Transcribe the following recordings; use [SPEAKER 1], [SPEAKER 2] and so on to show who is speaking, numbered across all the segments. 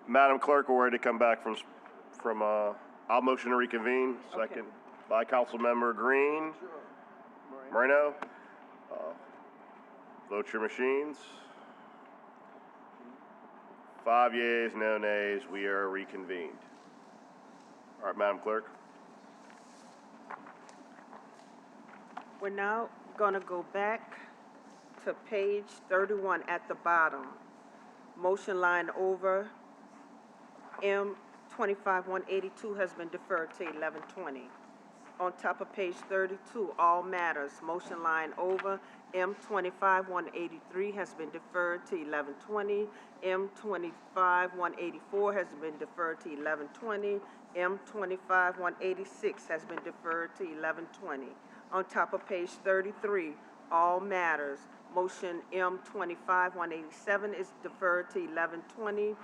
[SPEAKER 1] Madam Clerk, we're ready to come back from I'll motion to reconvene. Second by Councilmember Green. Moreno. Vote your machines. 5 yeas, no nays. We are reconvened. All right, Madam Clerk.
[SPEAKER 2] We're now going to go back to page 31 at the bottom. Motion line over M25-182 has been deferred to 11:20. On top of page 32, all matters. Motion line over M25-183 has been deferred to 11:20. M25-184 has been deferred to 11:20. M25-186 has been deferred to 11:20. On top of page 33, all matters. Motion M25-187 is deferred to 11:20.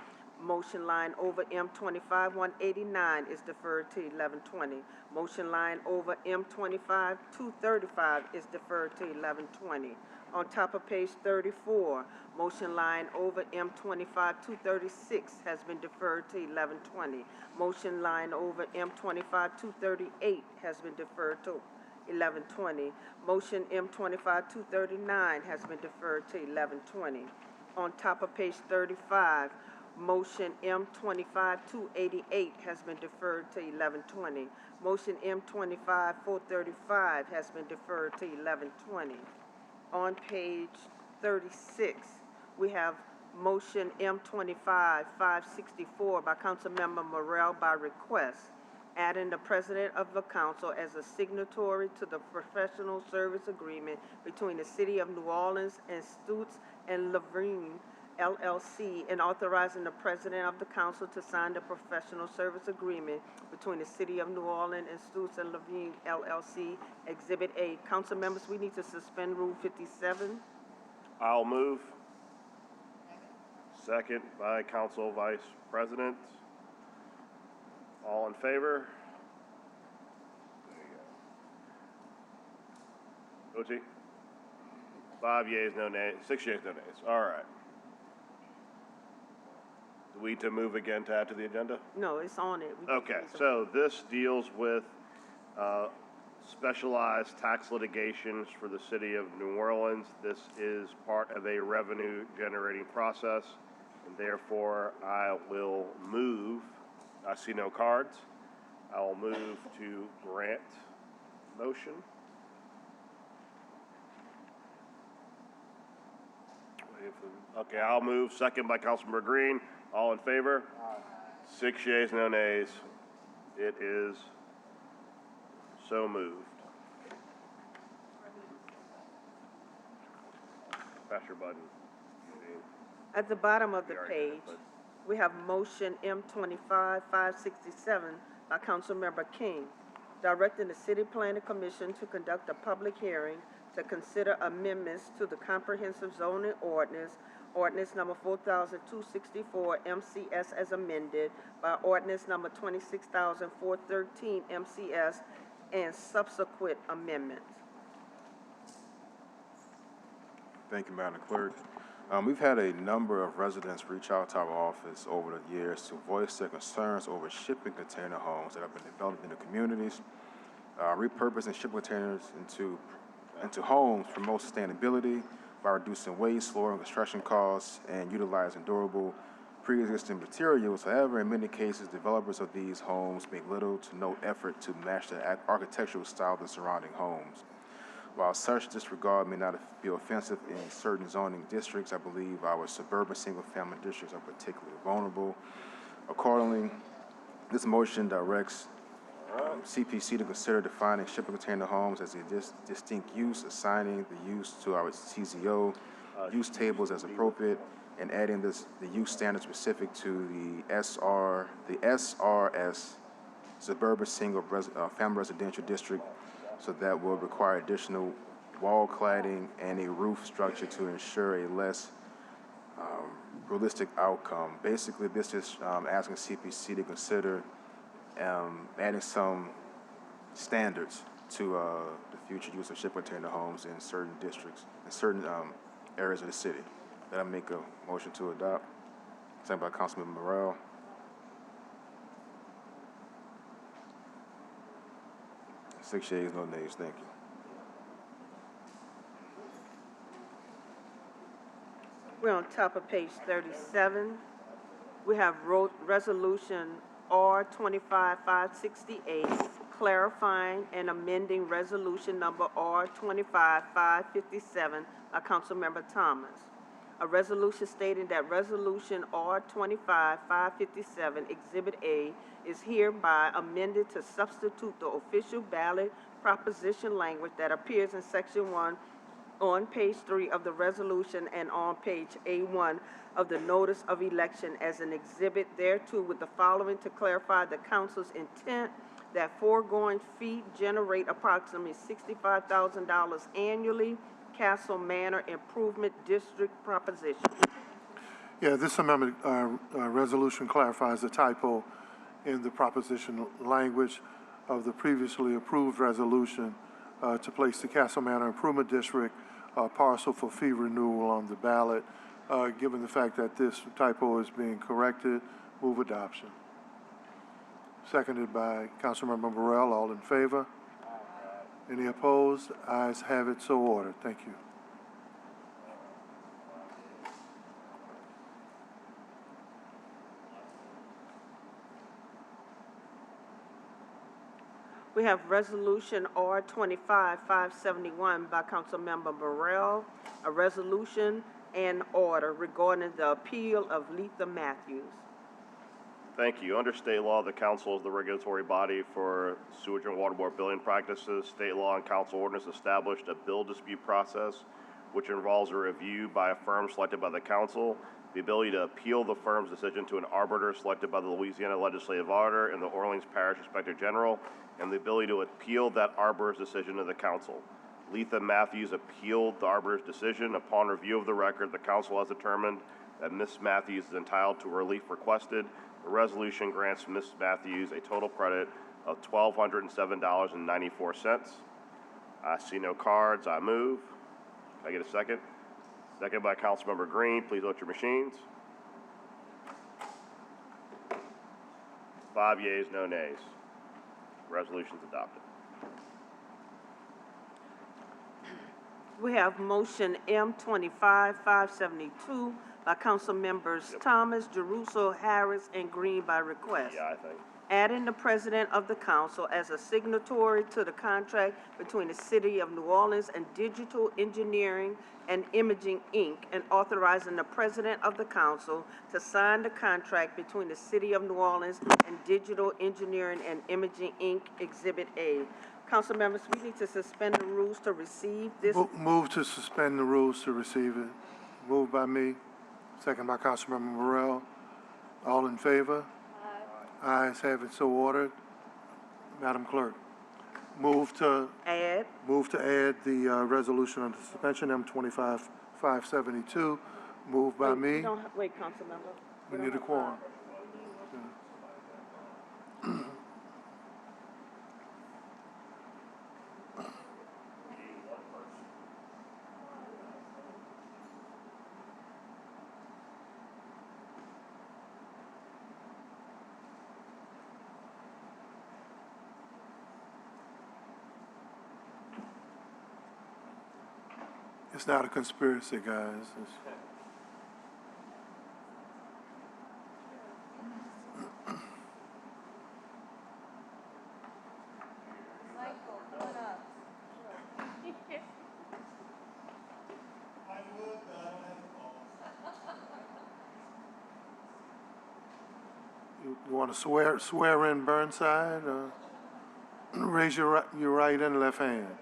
[SPEAKER 2] Motion line over M25-189 is deferred to 11:20. Motion line over M25-235 is deferred to 11:20. On top of page 34, motion line over M25-236 has been deferred to 11:20. Motion line over M25-238 has been deferred to 11:20. Motion M25-239 has been deferred to 11:20. On top of page 35, motion M25-288 has been deferred to 11:20. Motion M25-435 has been deferred to 11:20. On page 36, we have motion M25-564 by Councilmember Morrell by request, adding the President of the Council as a signatory to the professional service agreement between the City of New Orleans and Stutz and Levine LLC, and authorizing the President of the Council to sign the professional service agreement between the City of New Orleans and Stutz and Levine LLC, Exhibit A. Council members, we need to suspend Rule 57.
[SPEAKER 1] I'll move. Second by Council Vice President. All in favor? There you go. OT? 5 yeas, no nays. 6 yeas, no nays. All right. Do we to move again to add to the agenda?
[SPEAKER 2] No, it's on it.
[SPEAKER 1] Okay, so this deals with specialized tax litigations for the City of New Orleans. This is part of a revenue generating process, and therefore I will move. I see no cards. I will move to grant motion. Okay, I'll move. Second by Councilmember Green. All in favor? Aye. 6 yeas, no nays. It is so moved. Press your button.
[SPEAKER 2] At the bottom of the page, we have motion M25-567 by Councilmember King, directing the City Planning Commission to conduct a public hearing to consider amendments to the comprehensive zoning ordinance number 4264 MCS as amended by ordinance number 26413 MCS and subsequent amendments.
[SPEAKER 3] Thank you, Madam Clerk. We've had a number of residents reach out to our office over the years to voice their concerns over shipping container homes that have been developed in the communities. Repurposing shipping containers into homes promotes sustainability by reducing waste, lowering construction costs, and utilizing durable pre-existing materials. However, in many cases, developers of these homes make little to no effort to match the architectural style of the surrounding homes. While such disregard may not be offensive in certain zoning districts, I believe our suburban single-family districts are particularly vulnerable. Accordingly, this motion directs CPC to consider defining shipping container homes as a distinct use, assigning the use to our TZO use tables as appropriate, and adding the use standard specific to the SRS, suburban single family residential district, so that will require additional wall cladding and a roof structure to ensure a less realistic outcome. Basically, this is asking CPC to consider adding some standards to the future use of shipping container homes in certain districts, in certain areas of the city. That I make a motion to adopt. Second by Councilman Morrell. Six yeas, no nays. Thank you.
[SPEAKER 2] We're on top of page 37. We have Resolution R 25568, clarifying and amending Resolution number R 25557 by Councilmember Thomas. A resolution stating that Resolution R 25557, Exhibit A, is hereby amended to substitute the official ballot proposition language that appears in Section 1 on page 3 of the resolution and on page A1 of the notice of election as an exhibit thereto, with the following to clarify the council's intent that foregoing fee generate approximately $65,000 annually. Castle Manor Improvement District proposition.
[SPEAKER 4] Yeah, this amendment resolution clarifies the typo in the proposition language of the previously approved resolution to place the Castle Manor Improvement District parcel for fee renewal on the ballot. Given the fact that this typo is being corrected, move adoption. Seconded by Councilmember Morrell. All in favor? Any opposed? Ayes have it, so ordered. Thank you.
[SPEAKER 2] We have Resolution R 25571 by Councilmember Burrell, a resolution and order regarding the appeal of Letha Matthews.
[SPEAKER 1] Thank you. Under state law, the council is the regulatory body for sewage and water board billing practices. State law and council ordinance established a bill dispute process, which involves a review by a firm selected by the council, the ability to appeal the firm's decision to an arbiter selected by the Louisiana Legislative Auditor and the Orleans Parish Inspector General, and the ability to appeal that arbiter's decision to the council. Letha Matthews appealed the arbiter's decision. Upon review of the record, the council has determined that Ms. Matthews is entitled to relief requested. The resolution grants Ms. Matthews a total credit of $1,207.94. I see no cards. I move. Can I get a second? Second by Councilmember Green. Please vote your machines. 5 yeas, no nays. Resolution's adopted.
[SPEAKER 2] We have motion M 25572 by Council Members Thomas, Jeruso, Harris, and Green by request.
[SPEAKER 1] Yeah, I think.
[SPEAKER 2] Adding the President of the Council as a signatory to the contract between the City of New Orleans and Digital Engineering and Imaging, Inc., and authorizing the President of the Council to sign the contract between the City of New Orleans and Digital Engineering and Imaging, Inc., Exhibit A. Council members, we need to suspend the rules to receive this.
[SPEAKER 4] Move to suspend the rules to receive it. Moved by me, second by Councilmember Morrell. All in favor? Ayes have it, so ordered. Madam Clerk, move to add the resolution under suspension M 25572. Moved by me.
[SPEAKER 2] Wait, Council member.
[SPEAKER 4] We need a quorum. It's not a conspiracy, guys. You want to swear in Burnside? Raise your right and left hand.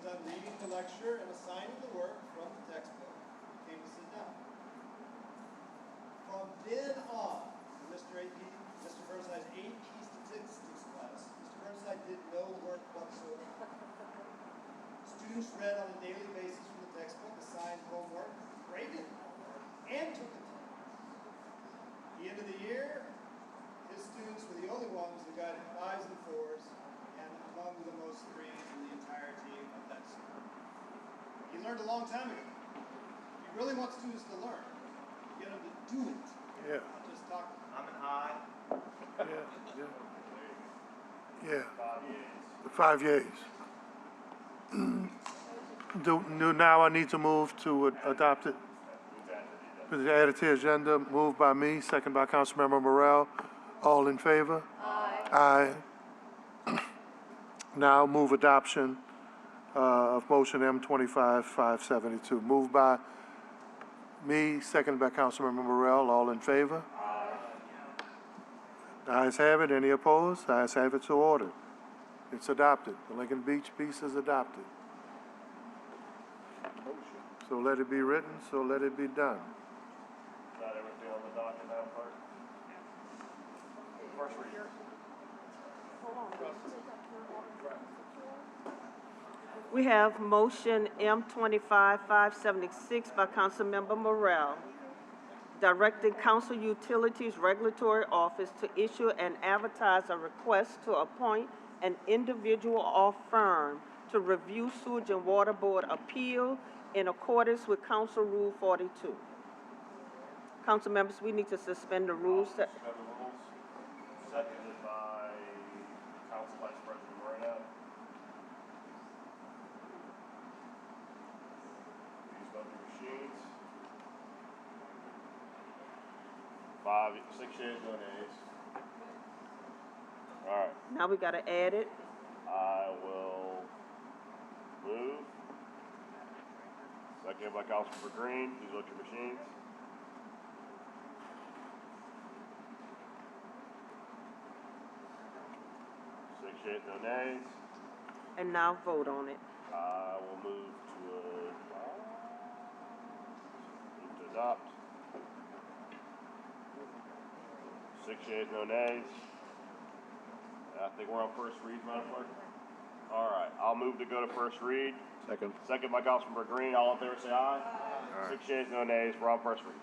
[SPEAKER 5] done reading the lecture and assigning the work from the textbook, came to sit down. From then on, Mr. Burnside's AP statistics class, Mr. Burnside did no work whatsoever. Students read on a daily basis from the textbook, assigned homework, graded homework, and took the test. At the end of the year, his students were the only ones that got 5s and 4s, and among the most 3s in the entirety of that school. He learned a long time ago. If you really want students to learn, you get them to do it.
[SPEAKER 4] Yeah.
[SPEAKER 5] Not just talk. I'm an I.
[SPEAKER 4] Yeah. 5 years. Now I need to move to adopt it. It's added to the agenda, moved by me, second by Councilmember Morrell. All in favor? Aye. Aye. Now move adoption of motion M25-572. Moved by me, second by Councilmember Morrell. All in favor? Aye. Ayes have it. Any opposed? Ayes have it, so ordered. It's adopted. The Lincoln Beach piece is adopted. So let it be written, so let it be done.
[SPEAKER 1] Is that everything on the docket now, clerk? First reading.
[SPEAKER 2] We have motion M25-576 by Councilmember Morrell, directing Council Utilities Regulatory Office to issue and advertise a request to appoint an individual or firm to review sewage and water board appeal in accordance with Council Rule 42. Council members, we need to suspend the rules.
[SPEAKER 1] Suspend the rules. Seconded by Council Vice President Moreno. Please vote your machines. 6 yeas, no nays. All right.
[SPEAKER 2] Now we gotta add it.
[SPEAKER 1] I will move. Seconded by Councilmember Green. Please vote your machines. 6 yeas, no nays.
[SPEAKER 2] And now vote on it.
[SPEAKER 1] I will move to adopt. 6 yeas, no nays. I think we're on first read, Madam Clerk. All right, I'll move to go to first read.
[SPEAKER 3] Second.
[SPEAKER 1] Second by Councilmember Green. All in favor, say aye. Aye. 6 yeas, no nays. We're on first read.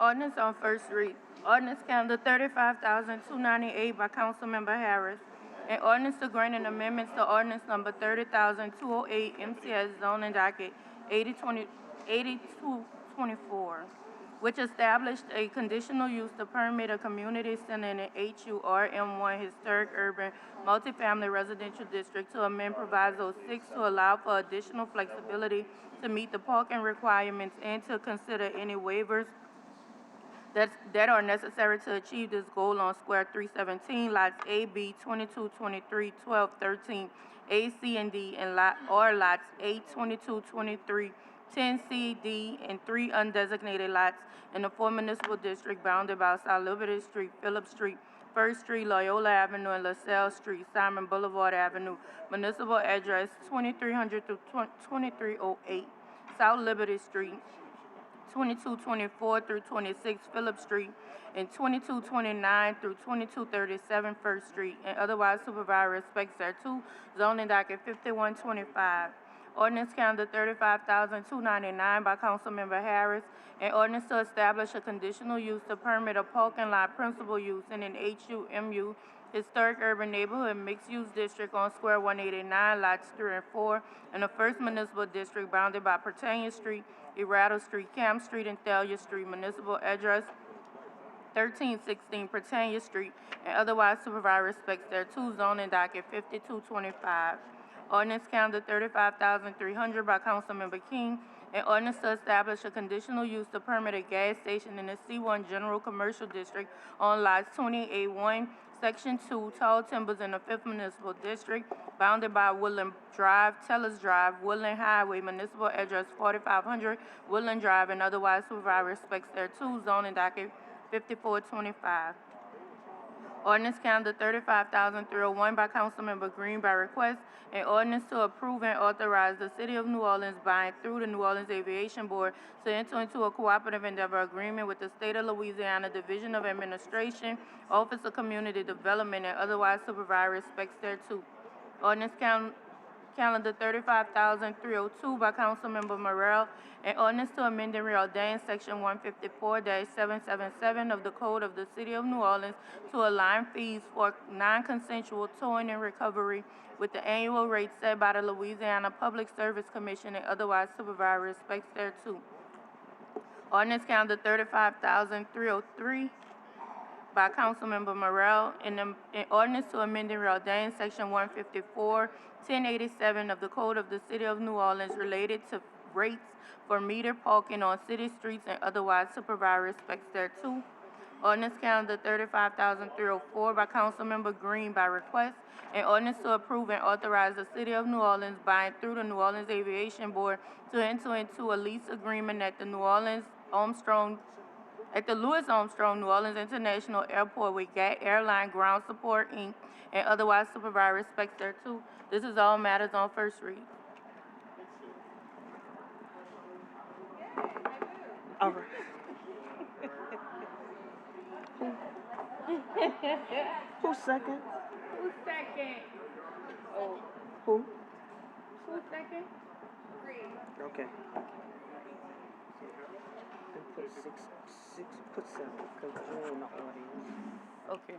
[SPEAKER 6] Ordinance on first read. Ordinance calendar 35,298 by Councilmember Harris. An ordinance to grant an amendments to ordinance number 30,208 MCS zoning docket 8224, which established a conditional use to permit a community center in the HURM1 historic urban multifamily residential district to amend proviso 6 to allow for additional flexibility to meet the parking requirements and to consider any waivers that are necessary to achieve this goal on Square 317, lots A, B, 22, 23, 12, 13, A, C, and D, and lots A, 22, 23, 10, C, D, and 3 undesignated lots in the 4 municipal district bounded by South Liberty Street, Phillip Street, First Street, Loyola Avenue, and LaSalle Street, Simon Boulevard Avenue, municipal address 2300 through 2308, South Liberty Street, 2224 through 26 Phillip Street, and 2229 through 2237 First Street, and otherwise supervise respects thereto, zoning docket 5125. Ordinance calendar 35,299 by Councilmember Harris, an ordinance to establish a conditional use to permit a parking lot principal use in an HUMU historic urban neighborhood mixed-use district on Square 189, lots 3 and 4, in the first municipal district bounded by Pertania Street, Errata Street, Camp Street, and Thalia Street, municipal address 1316 Pertania Street, and otherwise supervise respects thereto, zoning docket 5225. Ordinance calendar 35,300 by Councilmember King, an ordinance to establish a conditional use to permit a gas station in the C1 General Commercial District on lots 28-1, Section 2, Tall Timbers in the 5th Municipal District, bounded by Woodland Drive, Tellers Drive, Woodland Highway, municipal address 4500 Woodland Drive, and otherwise supervise respects thereto, zoning docket 5425. Ordinance calendar 35,301 by Councilmember Green by request, an ordinance to approve and authorize the City of New Orleans by and through the New Orleans Aviation Board to enter into a cooperative endeavor agreement with the State of Louisiana Division of Administration, Office of Community Development, and otherwise to provide respects thereto. Ordinance calendar 35,302 by Councilmember Morrell, an ordinance to amend and reordain Section 154-777 of the Code of the City of New Orleans to align fees for non-consensual towing and recovery with the annual rate set by the Louisiana Public Service Commission and otherwise to provide respects thereto. Ordinance calendar 35,303 by Councilmember Morrell, an ordinance to amend and reordain Section 154-1087 of the Code of the City of New Orleans related to rates for meter parking on city streets and otherwise to provide respects thereto. Ordinance calendar 35,304 by Councilmember Green by request, an ordinance to approve and authorize the City of New Orleans by and through the New Orleans Aviation Board to enter into a lease agreement at the Louis Armstrong New Orleans International Airport with GAT Airline Ground Support, Inc., and otherwise to provide respects thereto. This is all matters on first read.
[SPEAKER 2] All right. Who second?
[SPEAKER 6] Who's second?
[SPEAKER 2] Who?
[SPEAKER 6] Who's second?
[SPEAKER 2] Okay. And put put 7, because you're in the audience.
[SPEAKER 6] Okay.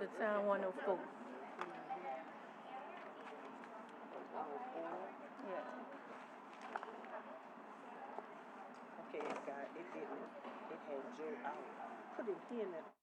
[SPEAKER 6] The town 104. Yeah.
[SPEAKER 2] Okay, it had Joe out. Put it here in that.